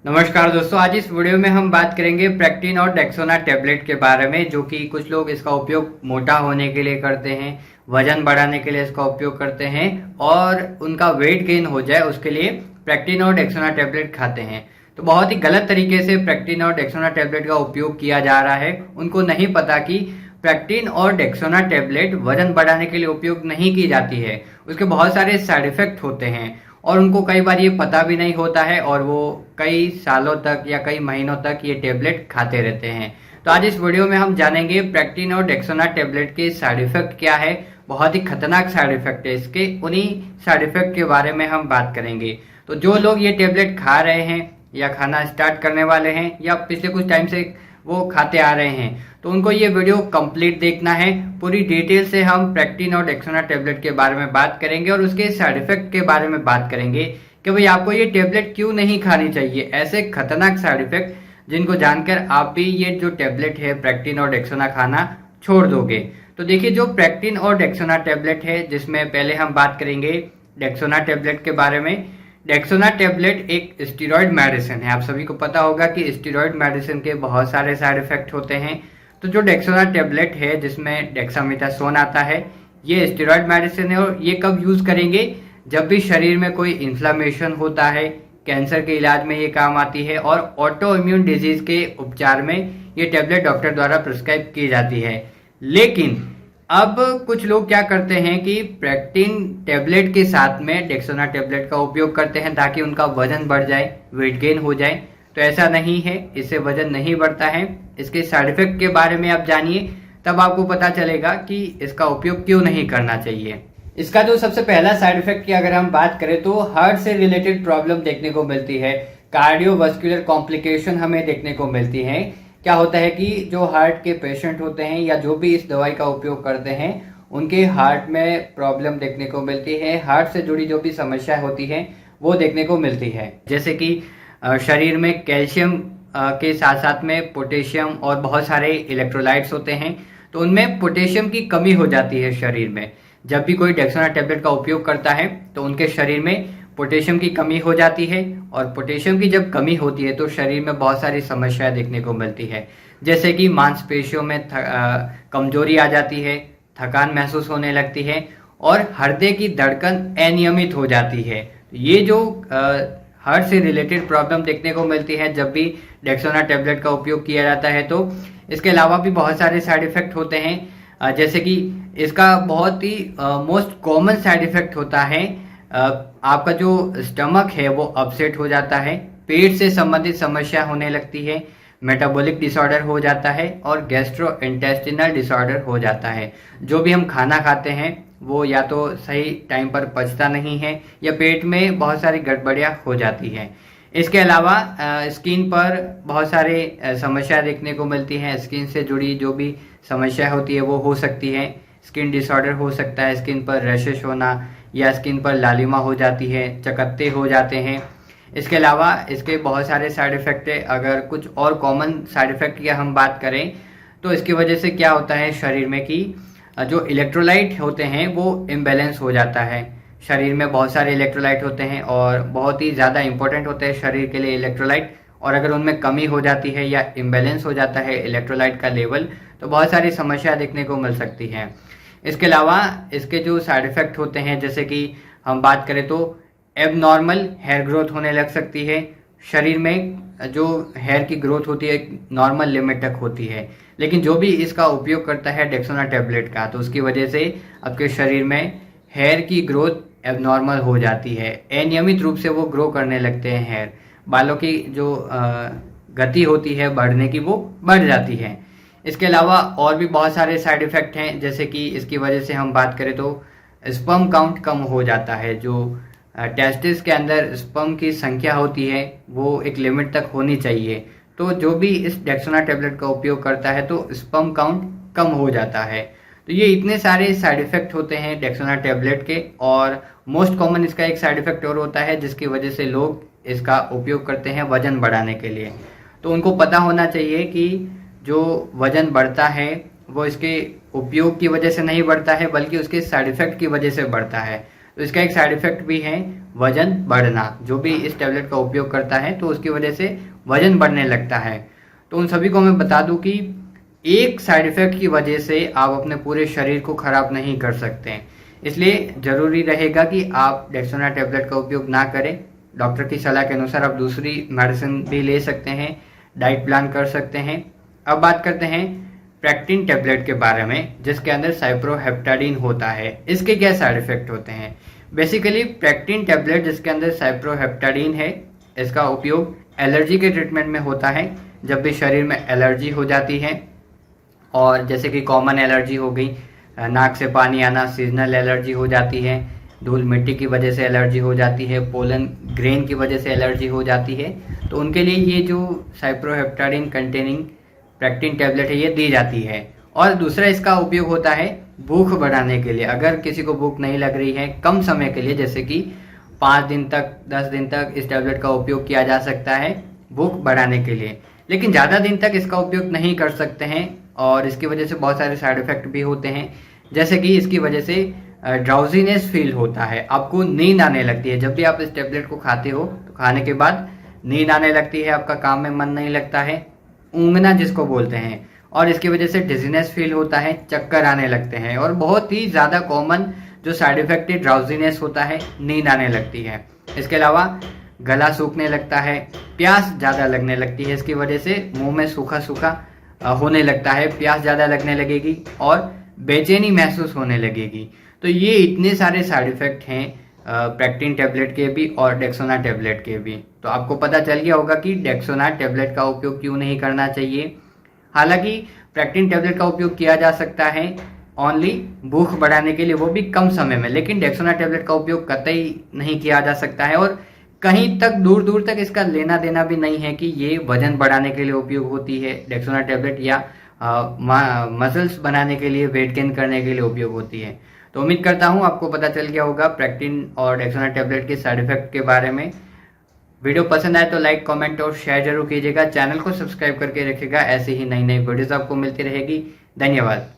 नमस्कार दोस्तों, आज इस वीडियो में हम बात करेंगे प्रेक्टिन और डेक्सोना टेबलेट के बारे में, जो कि कुछ लोग इसका उपयोग मोटा होने के लिए करते हैं, वजन बढ़ाने के लिए इसका उपयोग करते हैं और उनका वेट गेन हो जाए उसके लिए प्रेक्टिन और डेक्सोना टेबलेट खाते हैं। तो बहुत ही गलत तरीके से प्रेक्टिन और डेक्सोना टेबलेट का उपयोग किया जा रहा है। उनको नहीं पता कि प्रेक्टिन और डेक्सोना टेबलेट वजन बढ़ाने के लिए उपयोग नहीं की जाती है, उसके बहुत सारे साइड इफेक्ट होते हैं और उनको कई बार ये पता भी नहीं होता है और वो कई सालों तक या कई महीनों तक ये टेबलेट खाते रहते हैं। तो आज इस वीडियो में हम जानेंगे प्रेक्टिन और डेक्सोना टेबलेट के साइड इफेक्ट क्या है। बहुत ही खतरनाक साइड इफेक्ट है इसके, उन्हीं साइड इफेक्ट के बारे में हम बात करेंगे। तो जो लोग ये टेबलेट खा रहे हैं या खाना स्टार्ट करने वाले हैं या पिछले कुछ टाइम से वो खाते आ रहे हैं, तो उनको ये वीडियो कंप्लीट देखना है। पूरी डिटेल से हम प्रेक्टिन और डेक्सोना टेबलेट के बारे में बात करेंगे और उसके साइड इफेक्ट के बारे में बात करेंगे कि भाई आपको ये टेबलेट क्यों नहीं खानी चाहिए, ऐसे खतरनाक साइड इफेक्ट जिनको जानकर आप भी ये जो टेबलेट है प्रेक्टिन और डेक्सोना खाना छोड़ दोगे। तो देखिए, जो प्रेक्टिन और डेक्सोना टेबलेट है, जिसमें पहले हम बात करेंगे डेक्सोना टेबलेट के बारे में। डेक्सोना टेबलेट एक स्टेरॉइड मेडिसिन है। आप सभी को पता होगा कि स्टेरॉइड मेडिसिन के बहुत सारे साइड इफेक्ट होते हैं। तो जो डेक्सोना टेबलेट है, जिसमें डेक्सामेथासोन आता है, ये स्टेरॉइड मेडिसिन है और ये कब यूज करेंगे? जब भी शरीर में कोई इन्फ्लामेशन होता है, कैंसर के इलाज में ये काम आती है और ऑटो इम्यून डिजीज के उपचार में ये टेबलेट डॉक्टर द्वारा प्रिस्क्राइब की जाती है। लेकिन अब कुछ लोग क्या करते हैं कि प्रेक्टिन टेबलेट के साथ में डेक्सोना टेबलेट का उपयोग करते हैं ताकि उनका वजन बढ़ जाए, वेट गेन हो जाए। तो ऐसा नहीं है, इससे वजन नहीं बढ़ता है। इसके साइड इफेक्ट के बारे में आप जानिए, तब आपको पता चलेगा कि इसका उपयोग क्यों नहीं करना चाहिए। इसका जो सबसे पहला साइड इफेक्ट की अगर हम बात करें तो हार्ट से रिलेटेड प्रॉब्लम देखने को मिलती है, कार्डियोवास्कुलर कॉम्प्लिकेशन हमें देखने को मिलती है। क्या होता है कि जो हार्ट के पेशेंट होते हैं या जो भी इस दवाई का उपयोग करते हैं, उनके हार्ट में प्रॉब्लम देखने को मिलती है। हार्ट से जुड़ी जो भी समस्या होती है वो देखने को मिलती है, जैसे कि शरीर में कैल्शियम के साथ साथ में पोटेशियम और बहुत सारे इलेक्ट्रोलाइट्स होते हैं। तो उनमें पोटेशियम की कमी हो जाती है शरीर में। जब भी कोई डेक्सोना टेबलेट का उपयोग करता है तो उनके शरीर में पोटेशियम की कमी हो जाती है और पोटेशियम की जब कमी होती है तो शरीर में बहुत सारी समस्याएं देखने को मिलती है, जैसे कि मांसपेशियों में कमजोरी आ जाती है, थकान महसूस होने लगती है और हृदय की धड़कन अनियमित हो जाती है। ये जो हार्ट से रिलेटेड प्रॉब्लम देखने को मिलती है जब भी डेक्सोना टेबलेट का उपयोग किया जाता है। तो इसके अलावा भी बहुत सारे साइड इफेक्ट होते हैं, जैसे कि इसका बहुत ही मोस्ट कॉमन साइड इफेक्ट होता है, आपका जो स्टमक है वो अपसेट हो जाता है, पेट से संबंधित समस्या होने लगती है, मेटाबॉलिक डिसऑर्डर हो जाता है और गैस्ट्रो इंटेस्टिनल डिसऑर्डर हो जाता है। जो भी हम खाना खाते हैं वो या तो सही टाइम पर पचता नहीं है या पेट में बहुत सारी गड़बड़ियाँ हो जाती हैं। इसके अलावा स्किन पर बहुत सारे समस्या देखने को मिलती हैं। स्किन से जुड़ी जो भी समस्या होती है वो हो सकती है, स्किन डिसऑर्डर हो सकता है, स्किन पर रैशेस होना या स्किन पर लालिमा हो जाती है, चकत्ते हो जाते हैं। इसके अलावा इसके बहुत सारे साइड इफेक्ट है। अगर कुछ और कॉमन साइड इफेक्ट की हम बात करें तो इसकी वजह से क्या होता है शरीर में कि जो इलेक्ट्रोलाइट होते हैं वो इम्बैलेंस हो जाता है। शरीर में बहुत सारे इलेक्ट्रोलाइट होते हैं और बहुत ही ज़्यादा इंपॉर्टेंट होते हैं शरीर के लिए इलेक्ट्रोलाइट, और अगर उनमें कमी हो जाती है या इम्बैलेंस हो जाता है इलेक्ट्रोलाइट का लेवल, तो बहुत सारी समस्या देखने को मिल सकती हैं। इसके अलावा इसके जो साइड इफेक्ट होते हैं, जैसे कि हम बात करें तो एबनॉर्मल हेयर ग्रोथ होने लग सकती है। शरीर में जो हेयर की ग्रोथ होती है नॉर्मल लिमिट तक होती है, लेकिन जो भी इसका उपयोग करता है डेक्सोना टेबलेट का, तो उसकी वजह से आपके शरीर में हेयर की ग्रोथ एबनॉर्मल हो जाती है, अनियमित रूप से वो ग्रो करने लगते हैं हेयर। बालों की जो गति होती है बढ़ने की वो बढ़ जाती है। इसके अलावा और भी बहुत सारे साइड इफेक्ट हैं, जैसे कि इसकी वजह से हम बात करें तो स्पर्म काउंट कम हो जाता है। जो टेस्टिस के अंदर स्पर्म की संख्या होती है वो एक लिमिट तक होनी चाहिए। तो जो भी इस डेक्सोना टेबलेट का उपयोग करता है तो स्पर्म काउंट कम हो जाता है। तो ये इतने सारे साइड इफेक्ट होते हैं डेक्सोना टेबलेट के। और मोस्ट कॉमन इसका एक साइड इफेक्ट और होता है जिसकी वजह से लोग इसका उपयोग करते हैं वजन बढ़ाने के लिए। तो उनको पता होना चाहिए कि जो वजन बढ़ता है वो इसके उपयोग की वजह से नहीं बढ़ता है, बल्कि उसके साइड इफेक्ट की वजह से बढ़ता है। तो इसका एक साइड इफेक्ट भी है वजन बढ़ना। जो भी इस टैबलेट का उपयोग करता है तो उसकी वजह से वजन बढ़ने लगता है। तो उन सभी को मैं बता दूं कि एक साइड इफेक्ट की वजह से आप अपने पूरे शरीर को खराब नहीं कर सकते हैं, इसलिए जरूरी रहेगा कि आप डेक्सोना टैबलेट का उपयोग ना करें। डॉक्टर की सलाह के अनुसार आप दूसरी मेडिसिन भी ले सकते हैं, डाइट प्लान कर सकते हैं। अब बात करते हैं प्रेक्टिन टैबलेट के बारे में, जिसके अंदर साइप्रोहेप्टाडीन होता है। इसके क्या साइड इफेक्ट होते हैं? बेसिकली प्रेक्टिन टैबलेट जिसके अंदर साइप्रोहेप्टाडीन है, इसका उपयोग एलर्जी के ट्रीटमेंट में होता है। जब भी शरीर में एलर्जी हो जाती है, और जैसे कि कॉमन एलर्जी हो गई, नाक से पानी आना, सीजनल एलर्जी हो जाती है, धूल मिट्टी की वजह से एलर्जी हो जाती है, पोलन ग्रेन की वजह से एलर्जी हो जाती है, तो उनके लिए ये जो साइप्रोहेप्टाडीन कंटेनिंग प्रेक्टिन टैबलेट है ये दी जाती है। और दूसरा इसका उपयोग होता है भूख बढ़ाने के लिए। अगर किसी को भूख नहीं लग रही है कम समय के लिए, जैसे कि 5 दिन तक 10 दिन तक इस टैबलेट का उपयोग किया जा सकता है भूख बढ़ाने के लिए, लेकिन ज़्यादा दिन तक इसका उपयोग नहीं कर सकते हैं और इसकी वजह से बहुत सारे साइड इफेक्ट भी होते हैं। जैसे कि इसकी वजह से ड्राउजीनेस फील होता है, आपको नींद आने लगती है। जब भी आप इस टैबलेट को खाते हो तो खाने के बाद नींद आने लगती है, आपका काम में मन नहीं लगता है, ऊँघना जिसको बोलते हैं। और इसकी वजह से डिजीनेस फील होता है, चक्कर आने लगते हैं, और बहुत ही ज़्यादा कॉमन जो साइड इफेक्ट है ड्राउजीनेस होता है, नींद आने लगती है। इसके अलावा गला सूखने लगता है, प्यास ज़्यादा लगने लगती है, इसकी वजह से मुंह में सूखा सूखा होने लगता है, प्यास ज़्यादा लगने लगेगी और बेचैनी महसूस होने लगेगी। तो ये इतने सारे साइड इफेक्ट हैं प्रेक्टिन टैबलेट के भी और डेक्सोना टैबलेट के भी। तो आपको पता चल गया होगा कि डेक्सोना टैबलेट का उपयोग क्यों नहीं करना चाहिए। हालांकि प्रेक्टिन टैबलेट का उपयोग किया जा सकता है ओनली भूख बढ़ाने के लिए, वो भी कम समय में, लेकिन डेक्सोना टैबलेट का उपयोग कतई नहीं किया जा सकता है। और कहीं तक दूर दूर तक इसका लेना देना भी नहीं है कि ये वजन बढ़ाने के लिए उपयोग होती है डेक्सोना टैबलेट या मसल्स बनाने के लिए, वेट गेन करने के लिए उपयोग होती है। तो उम्मीद करता हूँ आपको पता चल गया होगा प्रेक्टिन और डेक्सोना टैबलेट के साइड इफेक्ट के बारे में। वीडियो पसंद आए तो लाइक, कमेंट और शेयर जरूर कीजिएगा। चैनल को सब्सक्राइब करके रखिएगा, ऐसे ही नई नई वीडियोस आपको मिलती रहेगी। धन्यवाद।